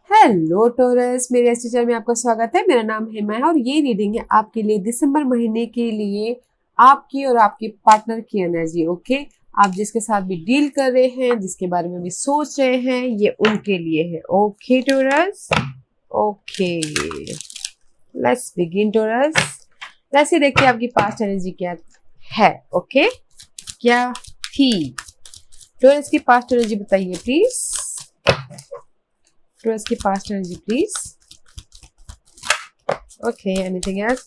Hello torus, मेरे इस channel में आपका स्वागत है। मेरा नाम हेमा है और ये रीडिंग है आपके लिए दिसंबर महीने के लिए आपकी और आपके पार्टनर की एनर्जी। ओके, आप जिसके साथ भी डील कर रहे हैं, जिसके बारे में भी सोच रहे हैं, ये उनके लिए है। Okay Taurus, okay, let's begin Taurus. वैसे देखिए आपकी पास्ट एनर्जी क्या है। ओके, क्या थी टोरस की पास्ट एनर्जी, बताइए प्लीज। टोरस की past energy please. Okay, anything else?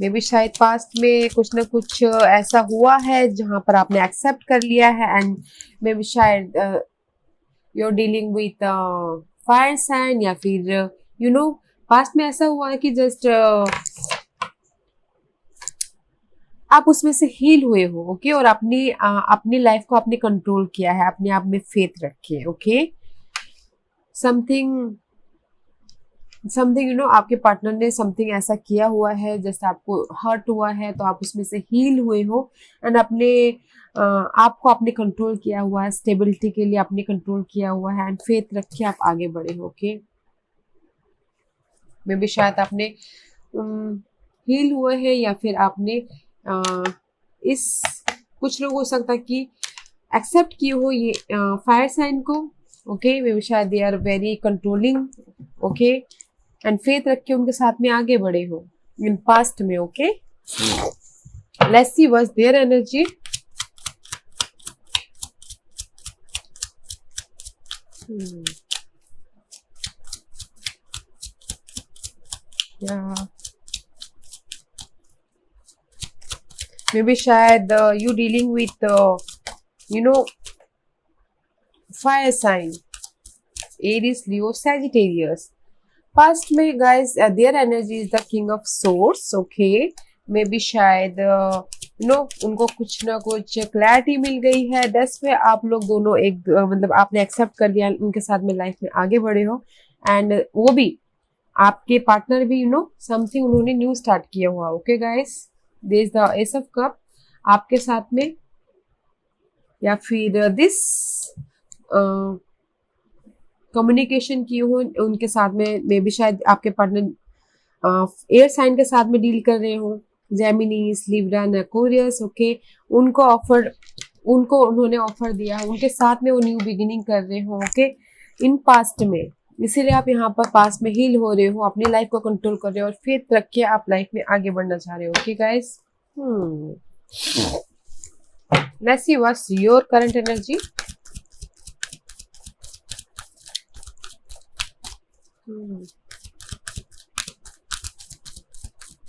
May be शायद पास्ट में कुछ ना कुछ ऐसा हुआ है जहां पर आपने एक्सेप्ट कर लिया है, एंड मे बी शायद you are dealing with fire sign, या फिर पास्ट में ऐसा हुआ है कि जस्ट आप उसमें से हील हुए हो। ओके, और अपनी लाइफ को आपने कंट्रोल किया है, अपने आप में फेथ रखे। ओके, समथिंग आपके पार्टनर ने समथिंग ऐसा किया हुआ है, जैसे आपको हर्ट हुआ है तो आप उसमें से हील हुए हो, एंड आपको आपने कंट्रोल किया हुआ है, स्टेबिलिटी के लिए आपने कंट्रोल किया हुआ है, एंड फेथ रख के आप आगे बढ़े हो। ओके, मे बी शायद आपने हील हुए हैं, या फिर आपने इस कुछ लोग हो सकता है कि एक्सेप्ट किए हो ये फायर साइन को। ओके, मे बी शायद they are very controlling. Okay, and faith रख के उनके साथ में आगे बढ़े हो इन पास्ट में। Okay, let's see what's their energy. May B शायद you dealing with fire sign, Aries, Leo, Sagittarius. Past में guys their energy is the king of source. Okay, may B शायद उनको कुछ ना कुछ क्लैरिटी मिल गई है। दैट्स वे आप लोग दोनों एक मतलब आपने एक्सेप्ट कर लिया, उनके साथ में लाइफ में आगे बढ़े हो, एंड वो भी आपके पार्टनर भी समथिंग उन्होंने न्यू स्टार्ट किया हुआ। Okay guys, there is the ace of cups आपके साथ में, या फिर दिस कम्युनिकेशन की हो उनके साथ में। मे बी शायद आपके पार्टनर एयर साइन के साथ में डील कर रहे हो, जेमिनीज, लिब्रा, एक्वेरियस। ओके, उनको उन्होंने ऑफर दिया, उनके साथ में वो न्यू बिगिनिंग कर रहे हो। ओके, इन पास्ट में, इसीलिए आप यहाँ पर पास्ट में हील हो रहे हो, अपनी लाइफ को कंट्रोल कर रहे हो और फेथ रख के आप लाइफ में आगे बढ़ना चाह रहे हो। Okay guys, let's see what's your current energy.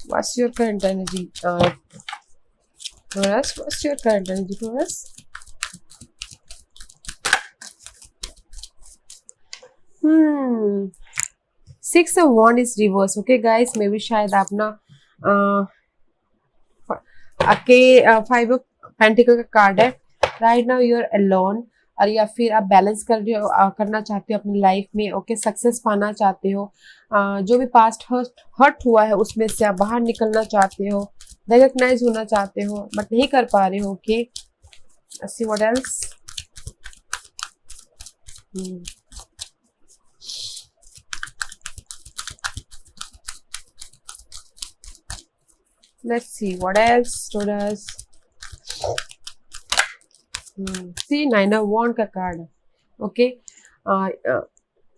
What's your current energy, Taurus? What's your current energy, Taurus? Six of Wands is reverse. Okay, guys, maybe शायद आप ना आपके फाइव ऑफ पेंटिकल का कार्ड है। Right now you are alone, और या फिर आप बैलेंस कर रहे हो, करना चाहते हो अपनी लाइफ में। ओके, सक्सेस पाना चाहते हो, जो भी पास्ट हर्ट हुआ है उसमें से आप बाहर निकलना चाहते हो, रिकॉग्नाइज होना चाहते हो, बट नहीं कर पा रहे हो। Okay, C what else. Let's see what else told us. See, 9 of Wands का कार्ड है। ओके,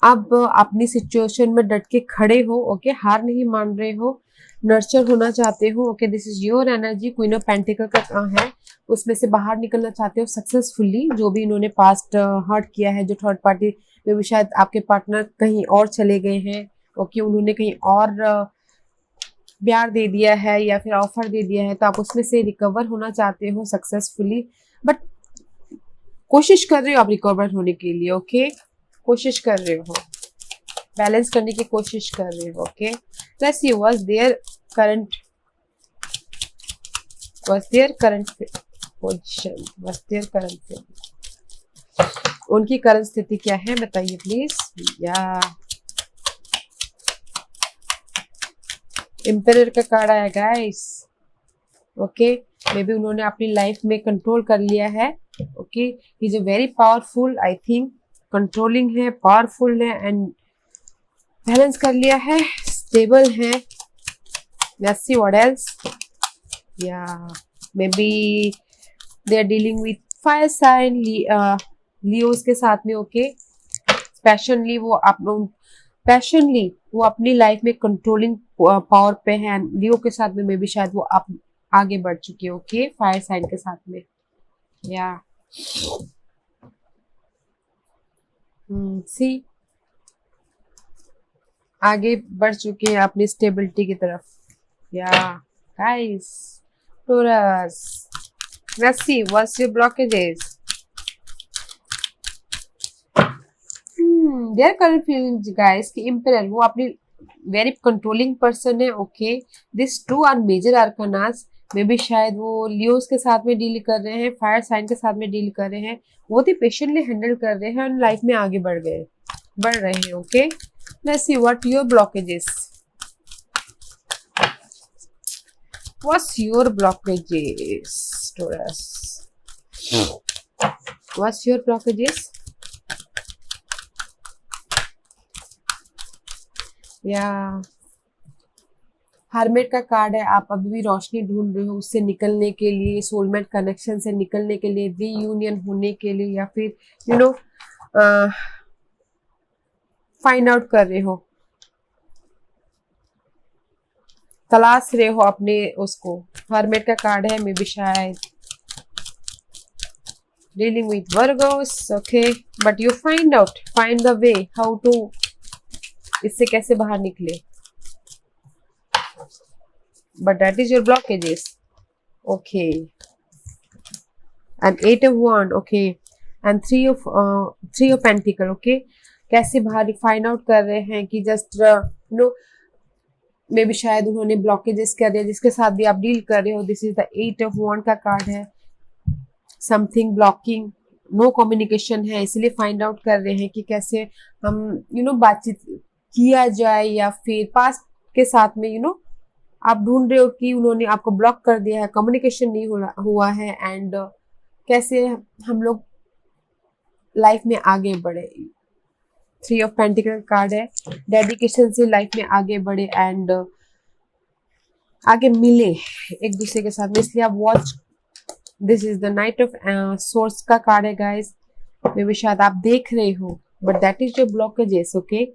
अब अपनी सिचुएशन में डट के खड़े हो। ओके, हार नहीं मान रहे हो, नर्चर होना चाहते हो। Okay, this is your energy. Queen of pentacles का है, उसमें से बाहर निकलना चाहते हो सक्सेसफुली। जो भी इन्होंने पास्ट हर्ट किया है, जो थर्ड पार्टी में भी शायद आपके पार्टनर कहीं और चले गए हैं। ओके, उन्होंने कहीं और प्यार दे दिया है या फिर ऑफर दे दिया है, तो आप उसमें से रिकवर होना चाहते हो सक्सेसफुली, बट कोशिश कर रहे हो आप रिकवर होने के लिए। ओके, कोशिश कर रहे हो, बैलेंस करने की कोशिश कर रहे हो। Okay, let's see what's their current position, what's their current, उनकी करंट स्थिति क्या है, बताइए प्लीज। या एम्परर का कार्ड आया गाइस। ओके, मे बी उन्होंने अपनी लाइफ में कंट्रोल कर लिया है। Okay, okay, is a very powerful, I think controlling है, पावरफुल है एंड बैलेंस कर लिया है, स्टेबल है। Let's see what else. या may be they are dealing with fire sign, Leos के साथ में। ओके, पैशनली वो अपनी लाइफ में कंट्रोलिंग पावर पे है। लियो के साथ में मे बी शायद वो आप आगे बढ़ चुके। ओके, फायर साइन के साथ में। या सी आगे बढ़ चुके हैं अपनी स्टेबिलिटी की तरफ। या guys, Taurus, let's see what's your blockages. Their current feelings guys कि एम्परर वो अपनी वेरी कंट्रोलिंग पर्सन है। Okay, this two are major arcanas. May B शायद वो लियोस के साथ में डील कर रहे हैं, फायर साइन के साथ में डील कर रहे हैं, बहुत ही पेशेंटली हैंडल कर रहे हैं और लाइफ में आगे बढ़ रहे हैं। Okay, let's see what your blockages. What's your blockages Taurus? What's your blockages? या हरमेट का कार्ड है। आप अभी भी रोशनी ढूंढ रहे हो उससे निकलने के लिए, सोलमेट कनेक्शन से निकलने के लिए, रीयूनियन होने के लिए, या फिर यू नो फाइंड आउट कर रहे हो, तलाश रहे हो अपने उसको। हरमेट का कार्ड है, मे बी शायद dealing with Virgos. Okay, but you find the way how to, इससे कैसे बाहर निकले। But that is your blockages. Okay, and 8 of wand. Okay, and 3 of pentacle. Okay, कैसे बाहर फाइंड आउट कर रहे हैं कि जस्ट नो मे बी शायद उन्होंने ब्लॉकेजेस कर दिया जिसके साथ भी आप डील कर रहे हो। दिस इज द 8 ऑफ वॉन्ड का कार्ड है। समथिंग ब्लॉकिंग, नो कम्युनिकेशन है, इसलिए फाइंड आउट कर रहे हैं कि कैसे हम बातचीत किया जाए, या फिर पास्ट के साथ में आप ढूंढ रहे हो कि उन्होंने आपको ब्लॉक कर दिया है, कम्युनिकेशन नहीं हुआ है, एंड कैसे हम लोग लाइफ में आगे बढ़े। 3 ऑफ पेंटिकल कार्ड है, डेडिकेशन से लाइफ में आगे बढ़े एंड आगे मिले एक दूसरे के साथ में, इसलिए आप watch. This is the knight of source का कार्ड है गाइस। मे बी शायद आप देख रहे हो, but that is your blockages. Okay,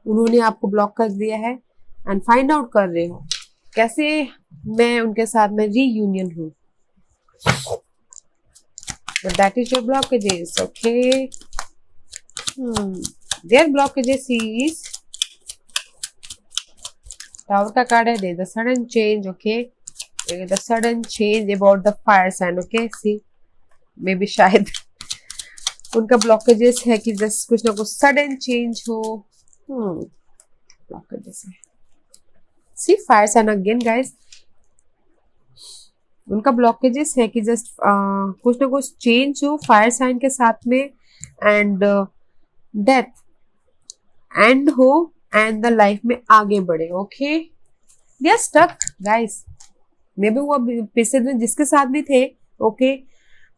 उन्होंने आपको ब्लॉक कर दिया है एंड फाइंड आउट कर रहे हो कैसे मैं उनके साथ में रीयूनियन हूँ। But that is your blockages. Okay, their blockages is Tower का कार्ड है, there is a sudden change. Okay, there is a sudden change about the fire sign. Okay, see, maybe शायद उनका ब्लॉकेजेस है कि just कुछ ना कुछ sudden change हो। ब्लॉकेजेस है, C fire sign again guys. उनका ब्लॉकेजेस है कि जस्ट कुछ ना कुछ चेंज हो फायर साइन के साथ में, एंड डेथ एंड हो, एंड द लाइफ में आगे बढ़े। Okay, they are stuck guys. May be वो पिछले दिन जिसके साथ भी थे, ओके,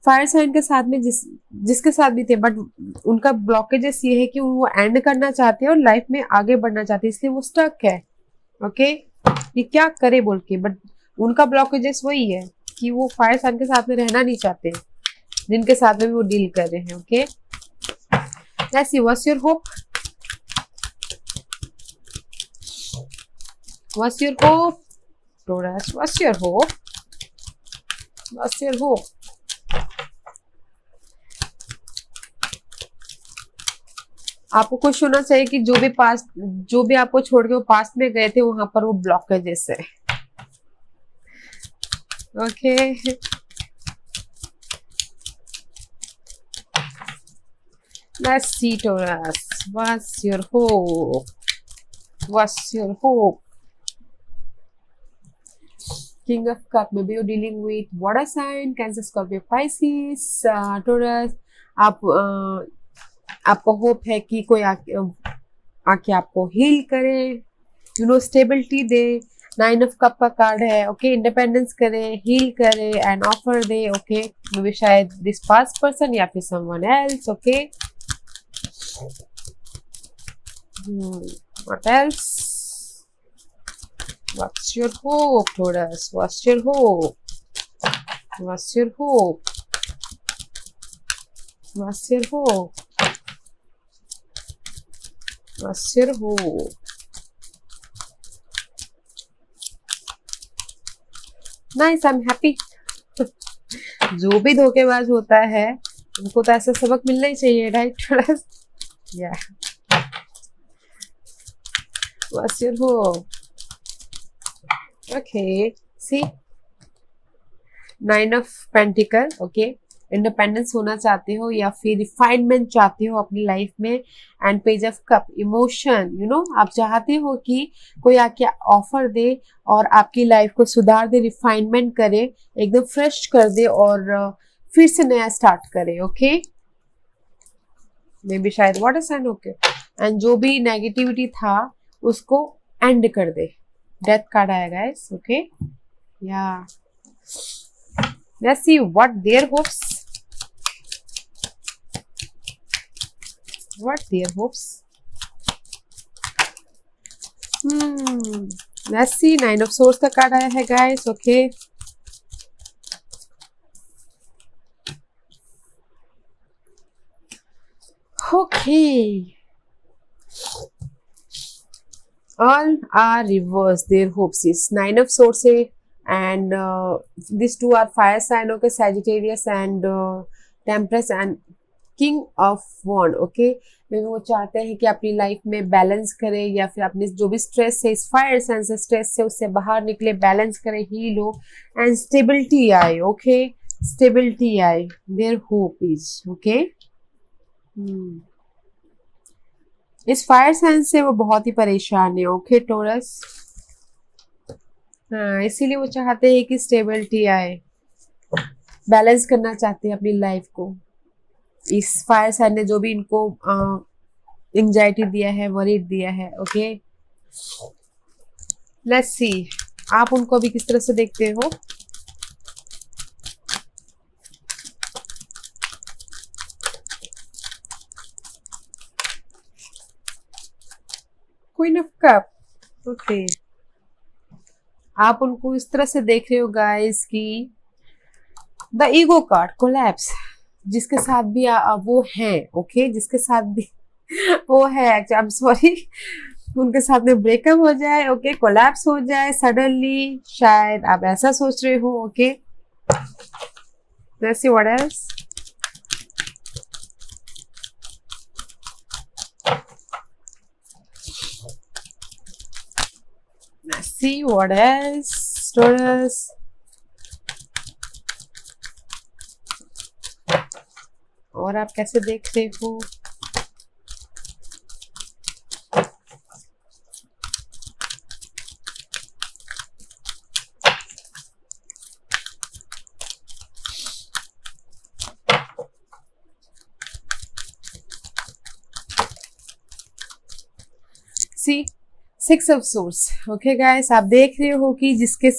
फायर साइन के साथ में जिसके साथ भी थे, बट उनका ब्लॉकेजेस ये है कि वो एंड करना चाहते हैं और लाइफ में आगे बढ़ना चाहते हैं, इसलिए वो स्टक है। ओके, ये क्या करे बोल के, बट उनका ब्लॉकेजेस वही है कि वो फायर साइन के साथ में रहना नहीं चाहते जिनके साथ में भी वो डील कर रहे हैं। Okay, let's see what's your hope. What's your hope Taurus? What's your hope? What's your hope? आपको खुश होना चाहिए कि जो भी आपको छोड़ के वो पास्ट में गए थे, वहां पर वो ब्लॉकेजेस है। Okay, let's see Taurus, what's your hope? What's your hope? King of Cup, maybe you're dealing with water sign, Cancer, Scorpio, Pisces, Taurus। आपको होप है कि कोई आके आपको हील करे, stability they, nine of cup का card है, okay. Independence करे, हील करे and offer they, okay. May B शायद दिस पास्ट पर्सन या फिर someone else, okay. What else? What's your hope taurus? What's your hope? What's your hope? What's your hope? What's your hope? Nice, I am happy. जो भी धोखेबाज होता है उनको तो ऐसा सबक मिलना ही चाहिए, राइट? या what's your hope? Okay, see nine of pentacle, okay. Independence होना चाहते हो या फिर रिफाइनमेंट चाहते हो अपनी लाइफ में। And page of cup, emotion, you know, आप चाहते हो कि कोई आके ऑफर दे और आपकी लाइफ को सुधार दे, रिफाइनमेंट करे, एकदम फ्रेश कर दे और फिर से नया स्टार्ट करे, ओके। मे बी शायद वाटर साइन, ओके। एंड जो भी नेगेटिविटी था उसको एंड कर दे। डेथ कार्ड आएगा गाइस, ओके। या let's see what their hopes, what their hopes. Let's see, nine of source का कार्ड आया है guys, okay. Okay, all are reversed, their hopes is nine of source है and these two are fire sign, okay, Sagittarius and Temperance and king of wand, okay. वो चाहते हैं कि अपनी life में बैलेंस करे या फिर अपने जो भी स्ट्रेस है, इस फायर साइन से स्ट्रेस से उससे बाहर निकले, बैलेंस करे, हील हो एंड स्टेबिलिटी आए, ओके। स्टेबिलिटी आए, देयर होप इज, ओके। इस फायर साइन से वो बहुत ही परेशान है, ओके टोरस। हाँ, इसीलिए वो चाहते हैं कि स्टेबिलिटी आए, बैलेंस करना चाहते हैं अपनी लाइफ को। इस फायर साइन ने जो भी इनको एंजाइटी दिया है, वरीड दिया है, ओके। लेट्स सी आप उनको भी किस तरह से देखते हो। Queen of cup, okay. आप उनको इस तरह से देख रहे हो गाइस कि द ईगो कार्ड, कोलैप्स, जिसके साथ भी वो है, ओके, जिसके साथ भी वो है, आई एम सॉरी, उनके साथ में ब्रेकअप हो जाए, ओके, कोलैप्स हो जाए सडनली, शायद आप ऐसा सोच रहे हो, okay. Let's see what else. Let's see what else, Taurus. और आप कैसे देख रहे हो। See six of source, okay guys, आप देख रहे हो कि जिसके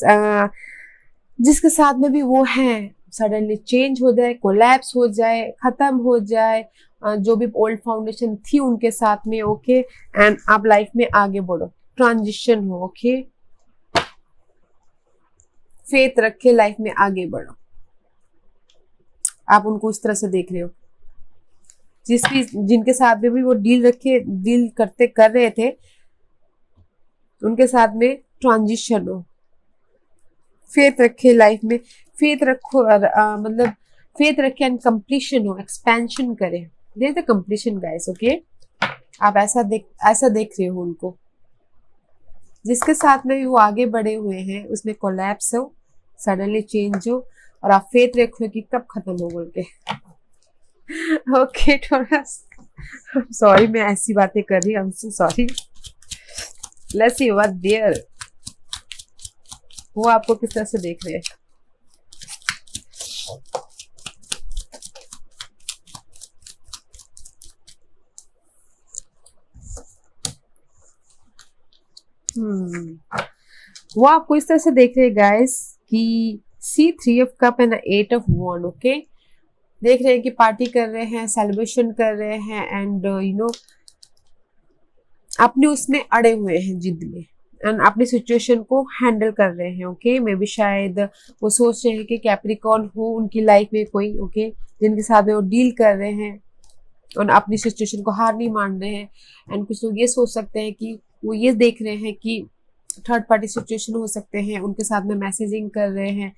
साथ में भी वो है सडनली चेंज हो जाए, कोलैप्स हो जाए, खत्म हो जाए जो भी ओल्ड फाउंडेशन थी उनके साथ में, ओके। एंड आप लाइफ में आगे बढ़ो, ट्रांजिशन हो, ओके। फेथ रख के लाइफ में आगे बढ़ो। आप उनको उस तरह से देख रहे हो, जिनके साथ में भी वो डील कर रहे थे, उनके साथ में ट्रांजिशन हो। फेथ रखे लाइफ में, फेथ रखो, मतलब फेथ रखे एंड कंप्लीशन हो, एक्सपेंशन करे, there the completion guys, okay. आप ऐसा देख रहे हो उनको, जिसके साथ में भी वो आगे बढ़े हुए हैं उसमें कोलैप्स हो, सडनली चेंज हो, और आप फेथ रखो कि कब खत्म हो बोल के। ओके थोड़ा सॉरी, मैं ऐसी बातें कर रही हूँ, sorry. Let's see what their, वो आपको किस तरह से देख रहे हैं। वो आपको इस तरह से देख रहे हैं गाइस कि see 3 of cup and 8 of wand. Okay, देख रहे हैं कि पार्टी कर रहे हैं, सेलिब्रेशन कर रहे हैं एंड यू नो अपने उसमें अड़े हुए हैं जिद में एंड अपनी सिचुएशन को हैंडल कर रहे हैं। ओके, मे बी शायद वो सोच रहे हैं कि कैप्रिकॉर्न हो उनकी लाइफ में कोई, ओके, जिनके साथ में वो डील कर रहे हैं और अपनी सिचुएशन को हार नहीं मान रहे हैं। एंड कुछ लोग ये सोच सकते हैं कि वो ये देख रहे हैं कि थर्ड पार्टी सिचुएशन हो सकते हैं, उनके साथ में मैसेजिंग कर रहे हैं,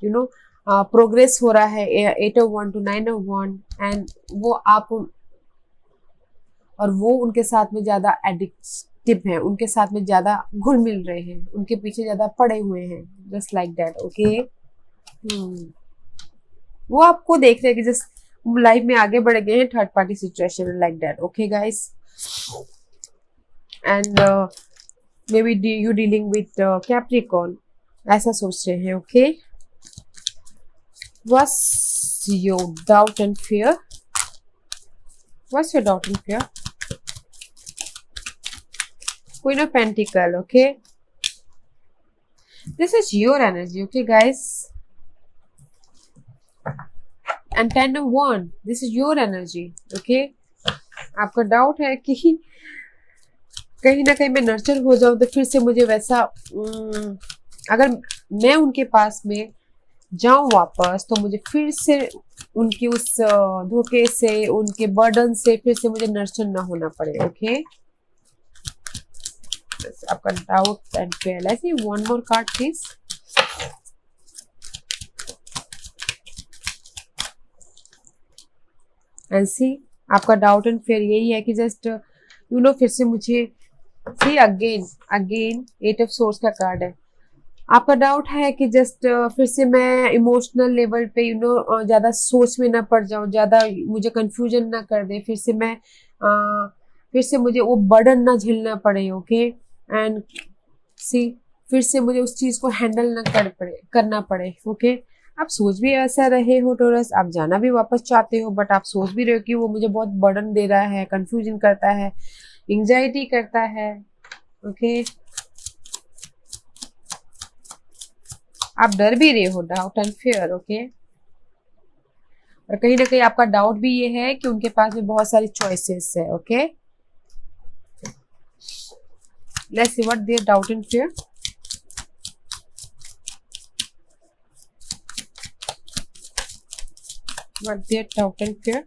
यू नो प्रोग्रेस हो रहा है 8 ऑफ 1 to 9 ऑफ 1 एंड वो आप और वो उनके साथ में ज्यादा एडिक्टिव है, उनके साथ में ज्यादा घुल मिल रहे हैं, उनके पीछे ज्यादा पड़े हुए हैं, जस्ट लाइक दैट। ओके, वो आपको देख रहे हैं कि जस्ट लाइफ में आगे बढ़ गए हैं third party situation like that. Okay guys, and may be you dealing with Capricorn, ऐसा सोच रहे हैं। Okay, what's your doubt and fear? What's your doubt and fear? Queen of Pentacle. Okay, this is your energy. Okay guys, and 10 of 1, this is your energy. Okay, आपका doubt है कि कहीं ना कहीं मैं नर्चर हो जाऊं तो फिर से मुझे वैसा अगर मैं उनके पास में जाऊं वापस तो मुझे फिर से उनकी उस धोखे से, उनके बर्डन से फिर से मुझे नर्चर ना होना पड़े। ओके, आपका doubt and fear. Let's see one more card please. And see आपका डाउट एंड फेयर यही है कि जस्ट यू नो फिर से मुझे सी अगेन 8 ऑफ सोर्स का कार्ड है। आपका डाउट है कि जस्ट फिर से मैं इमोशनल लेवल पे यू नो ज्यादा सोच में ना पड़ जाऊं, ज्यादा मुझे कंफ्यूजन ना कर दे, फिर से मुझे वो बर्डन ना झेलना पड़े। ओके, एंड सी फिर से मुझे उस चीज को हैंडल ना करना पड़े। ओके, आप सोच भी ऐसा रहे हो टोरस, आप जाना भी वापस चाहते हो बट आप सोच भी रहे हो कि वो मुझे बहुत बर्डन दे रहा है, कंफ्यूजन करता है, एंजाइटी करता है। ओके, आप डर भी रहे हो, डाउट एंड फियर। ओके, और कहीं ना कहीं आपका डाउट भी ये है कि उनके पास में बहुत सारी चॉइसेस है। Okay, let's see what their doubt and fear. What their doubt and fear?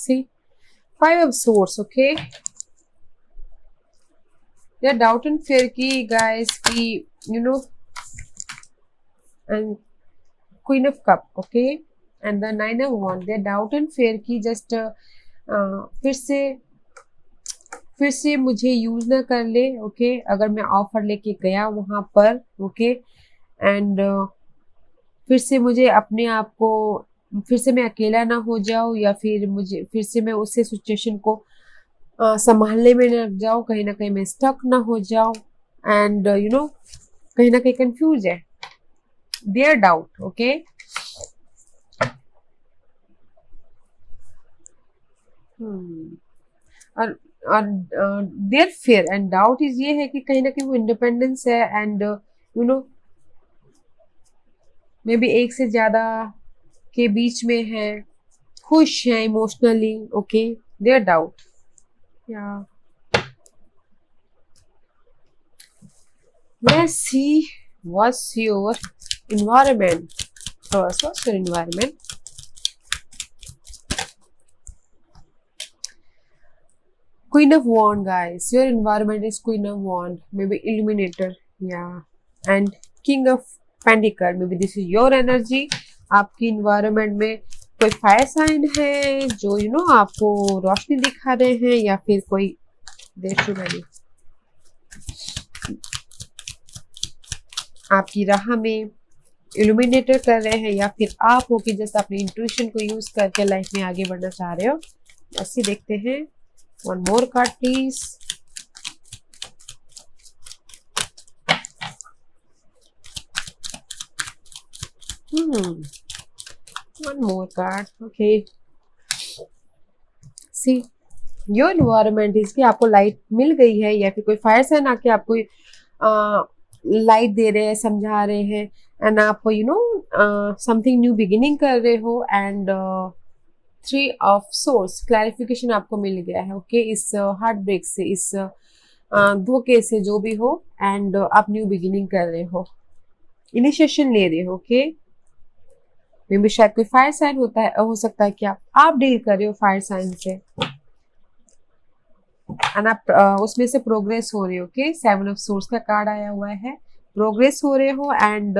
See, 5 of swords. Okay, their doubt and fear की guys की you know and Queen of Cup. Okay, and the 9 of Wands. Their doubt and fear की just फिर से मुझे use ना कर ले। Okay, अगर मैं ऑफर लेके गया वहां पर। ओके, एंड फिर से मुझे अपने आप को फिर से मैं अकेला ना हो जाऊं, या फिर से मैं उस सिचुएशन को संभालने में ना जाऊं, कहीं ना कहीं मैं स्टक ना हो जाऊं एंड यू नो कहीं ना कहीं कंफ्यूज है। Their doubt. ओके, और their fear and doubt is ये है कि कहीं ना कहीं वो इंडिपेंडेंस है and you know may be एक से ज्यादा के बीच में है, खुश है इमोशनली। Okay, their doubt. या let's see what's your environment. First, what's your environment? Queen of Wand, guys. Your environment is Queen of Wand. Maybe Illuminator. Yeah. And King of Pentacle. Maybe this is your energy. आपकी environment में कोई fire sign है जो you know आपको रोशनी दिखा रहे हैं, या फिर कोई आपकी राह में इल्यूमिनेटर कर रहे हैं, या फिर आप हो कि जस्ट अपनी इंट्यूशन को यूज करके लाइफ में आगे बढ़ना चाह रहे हो। ऐसे देखते हैं। One more card please. One more card. Okay, see your environment is कि आपको लाइट मिल गई है या फिर कोई फायर साइन आके आपको लाइट दे रहे हैं, समझा रहे हैं, एंड आप समथिंग न्यू बिगिनिंग कर रहे हो। एंड 3 ऑफ सोर्स क्लैरिफिकेशन आपको मिल गया है, ओके इस हार्ट ब्रेक से, इस धोखे से, जो भी हो, एंड आप न्यू बिगिनिंग कर रहे हो, इनिशिएशन ले रहे हो, ओके मे बी शायद कोई फायर साइन होता है, हो सकता है कि आप डील कर रहे हो फायर साइन से, एंड आप उसमें से प्रोग्रेस हो रहे हो, ओके 7 ऑफ सोर्स का कार्ड आया हुआ है, प्रोग्रेस हो रहे हो, एंड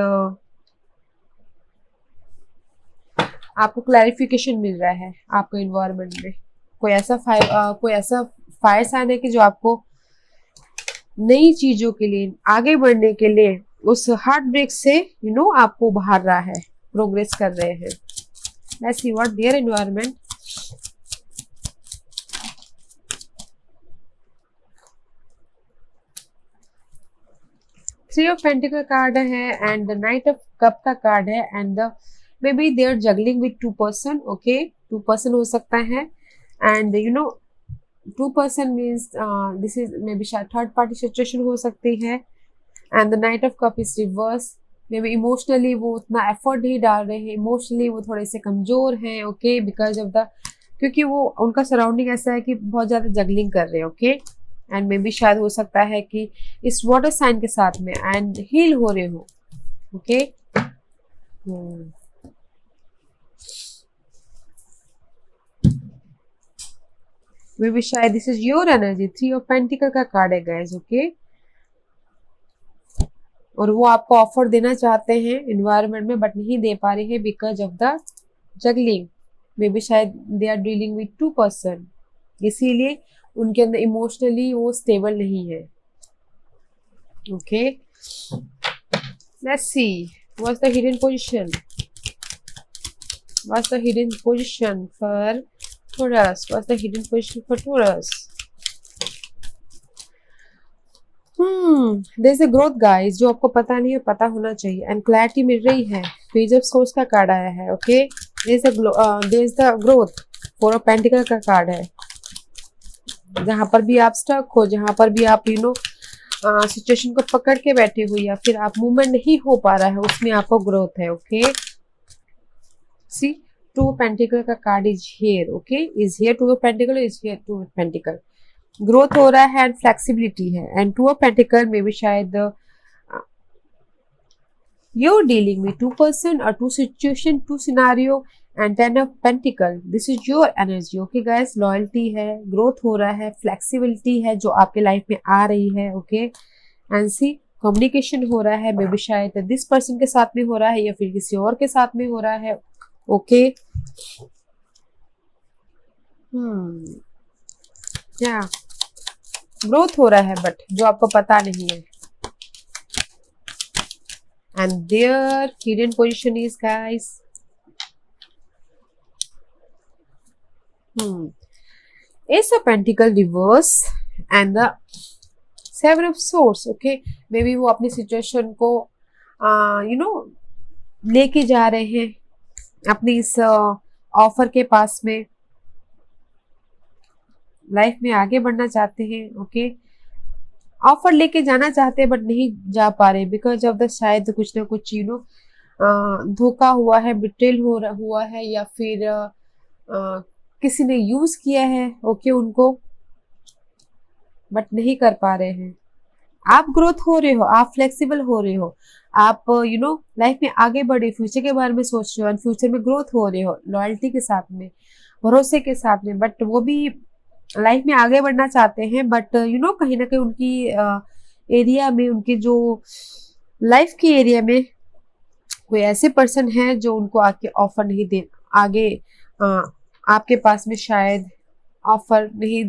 आपको क्लैरिफिकेशन मिल रहा है आपको इन्वायरमेंट में। कोई ऐसा फायर साइन है कि जो आपको नई चीजों के लिए, आगे बढ़ने के लिए उस हार्ट ब्रेक से आपको बाहर रहा है, प्रोग्रेस कर रहे हैं। Let's see what their environment. Three of pentacle card है and the knight of cup का कार्ड है, and the may be they are juggling with 2 person, okay 2 person हो सकता है, and 2 person means this is may B शायद third party situation हो सकती है। And the knight of cup is reverse, may be emotionally वो उतना effort नहीं डाल रहे हैं, इमोशनली वो थोड़े से कमजोर हैं, ओके बिकॉज ऑफ द, क्योंकि वो उनका सराउंडिंग ऐसा है कि बहुत ज्यादा जगलिंग कर रहे हैं, ओके एंड मे बी शायद हो सकता है कि इस वाटर साइन के साथ में एंड हील हो रहे हो, ओके मे बी शायद this is your energy. 3 of pentacles का कार्ड है गाइस, ओके और वो आपको ऑफर देना चाहते हैं इन्वायरमेंट में बट नहीं दे पा रहे हैं because of the juggling. May B शायद they are dealing with 2 person, इसीलिए उनके अंदर इमोशनली वो स्टेबल नहीं है, okay let's see what's the hidden position, what's the hidden position for Taurus, what's the hidden position for Taurus? There's a growth guys, जो आपको पता नहीं है, पता होना चाहिए, एंड क्लैरिटी मिल रही है। पेज ऑफ सोर्स का कार्ड आया है, okay there's the growth। 4 of pentacles का कार्ड है, जहां पर भी आप स्टक हो, जहां पर भी आप सिचुएशन को पकड़ के बैठे हो या फिर आप मूवमेंट नहीं हो पा रहा है, उसमें आपको ग्रोथ है, ओके सी 2 of Pentacle का card is here, okay is here 2 of Pentacle is here 2 of Pentacle। Growth हो रहा है एंड फ्लेक्सिबिलिटी है, एंड 2 of Pentacle में भी शायद you're dealing with 2 person or 2 situation, 2 scenario, and 10 of Pentacle, this is your energy, okay guys। Loyalty है, growth हो रहा है, फ्लेक्सिबिलिटी है जो आपके लाइफ में आ रही है, ओके एंड सी कम्युनिकेशन हो रहा है, मे बी शायद दिस पर्सन के साथ में हो रहा है या फिर किसी और के साथ में हो रहा है, ओके या ग्रोथ हो रहा है बट जो आपको पता नहीं है, and their hidden position is guys ace of pentacle reverse and the 7 of source, okay may be वो अपनी सिचुएशन को लेके जा रहे हैं अपनी इस ऑफर के पास में, लाइफ में आगे बढ़ना चाहते हैं, ओके ऑफर लेके जाना चाहते हैं बट नहीं जा पा रहे बिकॉज ऑफ द शायद कुछ ना कुछ धोखा हुआ है, बिट्रेल हुआ है या फिर किसी ने यूज किया है, ओके उनको बट नहीं कर पा रहे हैं। आप ग्रोथ हो रहे हो, आप फ्लेक्सिबल हो रहे हो, आप लाइफ में आगे बढ़े, फ्यूचर के बारे में सोच रहे हो, एंड फ्यूचर में ग्रोथ हो रहे हो लॉयल्टी के साथ में, भरोसे के साथ में, बट वो भी लाइफ में आगे बढ़ना चाहते हैं बट कहीं ना कहीं उनकी एरिया में, उनके जो लाइफ की एरिया में कोई ऐसे पर्सन है जो उनको आके ऑफर नहीं दे, आगे आपके पास में शायद ऑफर नहीं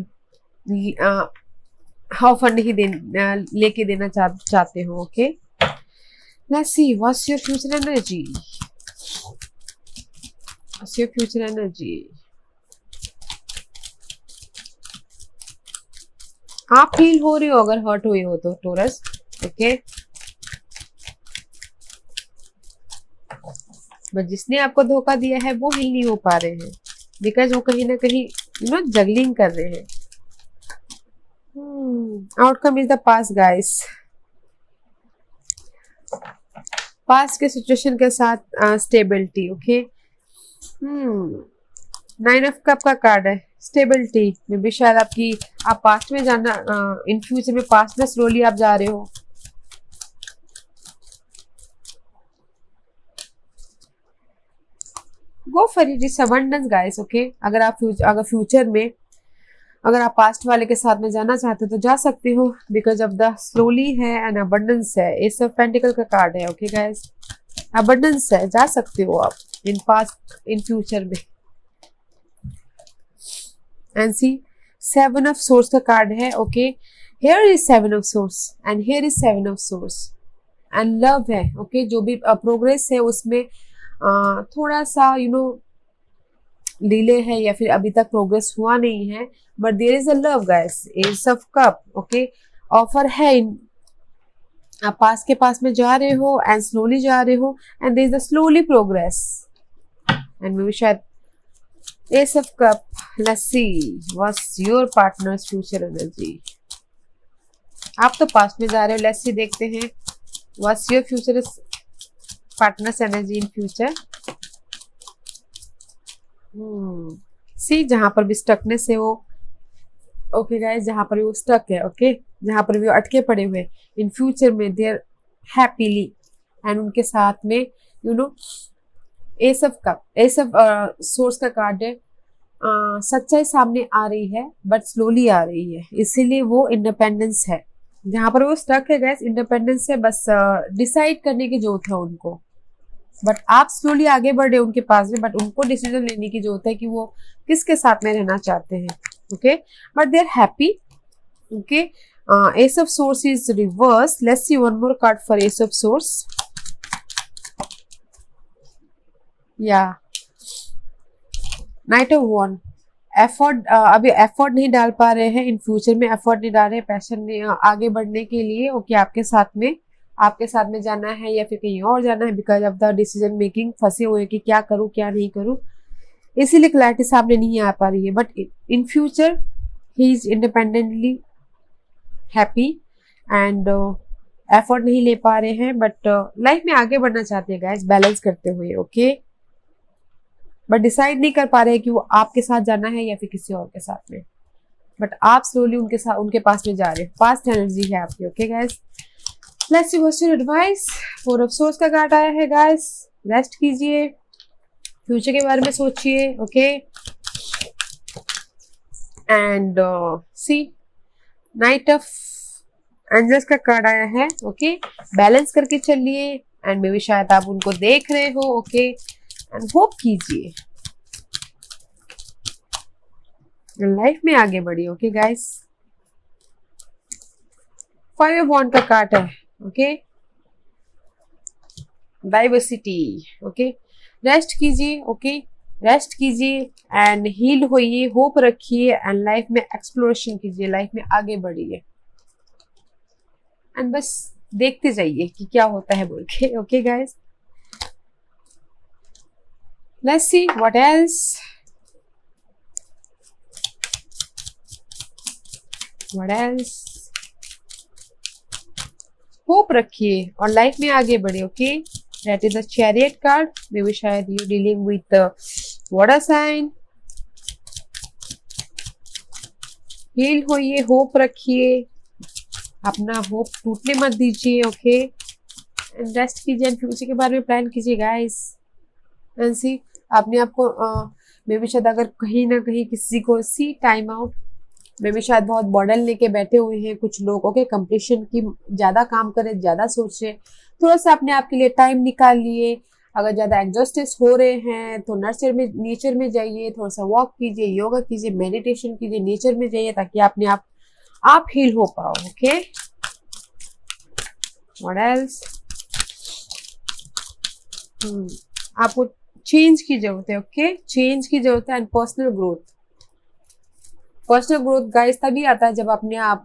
लेके देना चाहते हो, okay let's see what's your future energy, what's your future energy. आप फील हो रहे हो अगर हर्ट हुए हो तो टोरस, ओके बट जिसने आपको धोखा दिया है वो हिल नहीं हो पा रहे हैं बिकॉज वो कहीं ना कहीं जगलिंग कर रहे हैं, outcome is the pass guys. Past के सिचुएशन के साथ स्टेबिलिटी। ओके, 9 ऑफ कप का कार्ड है, स्टेबिलिटी में भी शायद आपकी आप पास्ट में जाना, इन फ्यूचर में पास्ट में स्लोली आप जा रहे हो। Go for it, is abundance guys. Okay, अगर फ्यूचर में अगर आप पास्ट वाले के साथ में जाना चाहते हो तो जा सकते हो, बिकॉज ऑफ द स्लोली है एंड अबंडेंस है। एस ऑफ पेंटिकल का कार्ड है। ओके गाइस, अबंडेंस है, जा सकते हो आप इन पास्ट इन फ्यूचर में। एंड सी 7 ऑफ सोर्स का कार्ड है। Okay, here is 7 of source and here is 7 of source and love है। ओके, जो भी प्रोग्रेस है उसमें थोड़ा सा डिले है या फिर अभी तक प्रोग्रेस हुआ नहीं है, but there is a love guys. Ace of cup. Okay, offer है, आप पास के पास में जा रहे हो एंड स्लोली जा रहे हो and their is the slowly progress and may be शायद ace of cup. Let's see what's your partner's future energy. आप तो पास्ट में जा रहे हो, लेट्स सी देखते हैं what's your future partner's energy in future. See जहां पर भी स्टकनेस है वो, ओके गाइस, जहां पर भी वो स्टक है, ओके, जहां पर भी वो अटके पड़े हुए, इन फ्यूचर में देयर हैप्पीली एंड उनके साथ में S of cup, S of source का कार्ड है। सच्चाई सामने आ रही है बट स्लोली आ रही है, इसीलिए वो इंडिपेंडेंस है। जहां पर वो स्टक है गाइस, इंडिपेंडेंस है, बस डिसाइड करने की जरूरत है उनको, बट आप स्लोली आगे बढ़ रहे हो उनके पास में, बट उनको डिसीजन लेने की जरूरत है कि वो किसके साथ में रहना चाहते हैं। Okay, but they are happy. Okay, ace of swords is reverse. Let's see one more card for ace of swords. या नाइट ऑफ वन। एफर्ट, अभी एफर्ट नहीं डाल पा रहे हैं, इन फ्यूचर में एफर्ट नहीं डाल रहे, पैशन आगे बढ़ने के लिए। ओके, आपके साथ में जाना है या फिर कहीं और जाना है, because of the decision making फंसे हुए कि क्या करूं क्या नहीं करूं, इसीलिए क्लैरिटी सामने नहीं आ पा रही है। But in future he is independently happy and effort नहीं ले पा रहे हैं, बट लाइफ में आगे बढ़ना चाहते हैं गाइस, बैलेंस करते हुए। ओके, बट डिसाइड नहीं कर पा रहे हैं कि वो आपके साथ जाना है या फिर किसी और के साथ में, बट आप स्लोली उनके पास में जा रहे हो। पास्ट एनर्जी है आपकी। Okay guys, let's see what's your advice. 4 of source का कार्ड आया है गाइस। रेस्ट कीजिए, फ्यूचर के बारे में सोचिए। Okay, and see knight of angels का कार्ड आया है। ओके, बैलेंस करके चलिए एंड मे बी शायद आप उनको देख रहे हो। ओके, एंड होप कीजिए, लाइफ में आगे बढ़िए। ओके गाइस, 5 ऑफ वॉन्ड का कार्ड है। Okay, diversity. ओके, रेस्ट कीजिए। ओके, रेस्ट कीजिए एंड हील होइए, होप रखिए एंड लाइफ में एक्सप्लोरेशन कीजिए, लाइफ में आगे बढ़िए एंड बस देखते जाइए कि क्या होता है बोल के। Okay guys, let's see what else. Hope रखिए और लाइफ में आगे बढ़े। Okay, that is the chariot card. May B शायद you dealing with water sign. Heal होइए, होप रखिए, अपना होप टूटने मत दीजिए। ओके, एंड रेस्ट कीजिए एंड फ्यूचर के बारे में प्लान कीजिए गाइस। एंड सी अपने आप को मे बी शायद अगर कहीं ना कहीं किसी को सी टाइम आउट, मे बी शायद बहुत बर्डन लेके बैठे हुए हैं कुछ लोग। ओके, कंप्लीशन की ज्यादा काम करें, ज्यादा सोचे, थोड़ा सा अपने आप के लिए टाइम निकाल लिए। अगर ज्यादा एग्जॉस्टेड हो रहे हैं तो नेचर में जाइए, थोड़ा सा वॉक कीजिए, योगा कीजिए, मेडिटेशन कीजिए, नेचर में जाइए, ताकि अपने आप हील हो पाओ। Okay, what else. आपको चेंज की जरूरत है। ओके, चेंज की जरूरत है एंड पर्सनल ग्रोथ गाइस तभी आता है जब अपने आप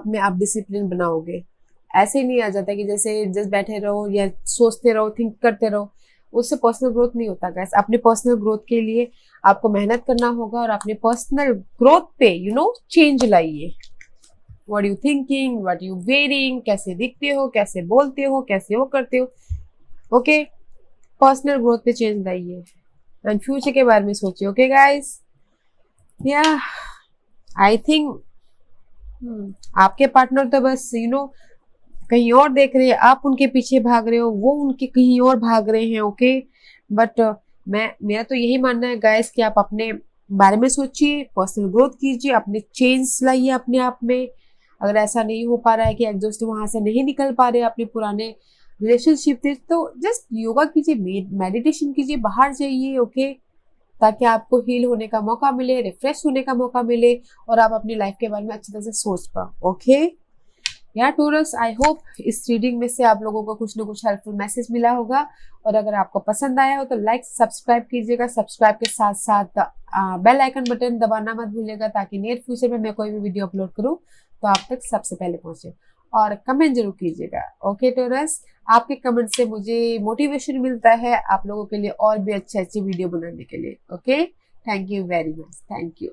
में आप डिसिप्लिन बनाओगे। ऐसे नहीं आ जाता कि जैसे जस्ट बैठे रहो या सोचते रहो, थिंक करते रहो, उससे पर्सनल ग्रोथ नहीं होता गाइस। अपने पर्सनल ग्रोथ के लिए आपको मेहनत करना होगा और अपने पर्सनल ग्रोथ पे चेंज लाइए। What you thinking, what you wearing, कैसे दिखते हो, कैसे बोलते हो, कैसे वो करते हो। ओके, पर्सनल ग्रोथ पे चेंज लाइए एंड फ्यूचर के बारे में सोचिए। ओके गाइस, या आई थिंक आपके पार्टनर तो बस कहीं और देख रहे हैं, आप उनके पीछे भाग रहे हो, वो उनके कहीं और भाग रहे हैं। ओके, बट मेरा तो यही मानना है गाइस कि आप अपने बारे में सोचिए, पर्सनल ग्रोथ कीजिए, अपने चेंज लाइए अपने आप में। अगर ऐसा नहीं हो पा रहा है कि एक दोस्त वहां से नहीं निकल पा रहे अपने पुराने रिलेशनशिप से, तो जस्ट योगा कीजिए, मेडिटेशन कीजिए, बाहर जाइए। ओके, ताकि आपको हील होने का मौका मिले, रिफ्रेश होने का मौका मिले और आप अपनी लाइफ के बारे में अच्छी तरह से सोच पाओ। ओके या टोरस, आई होप इस रीडिंग में से आप लोगों को कुछ ना कुछ हेल्पफुल मैसेज मिला होगा। और अगर आपको पसंद आया हो तो लाइक सब्सक्राइब कीजिएगा। सब्सक्राइब के साथ साथ बेल आइकन बटन दबाना मत भूलिएगा, ताकि नियर फ्यूचर में मैं कोई भी वीडियो अपलोड करूं तो आप तक सबसे पहले पहुंचे। और कमेंट जरूर कीजिएगा। ओके टोरस, आपके कमेंट से मुझे मोटिवेशन मिलता है आप लोगों के लिए और भी अच्छे अच्छे वीडियो बनाने के लिए। Okay, thank you very much, thank you.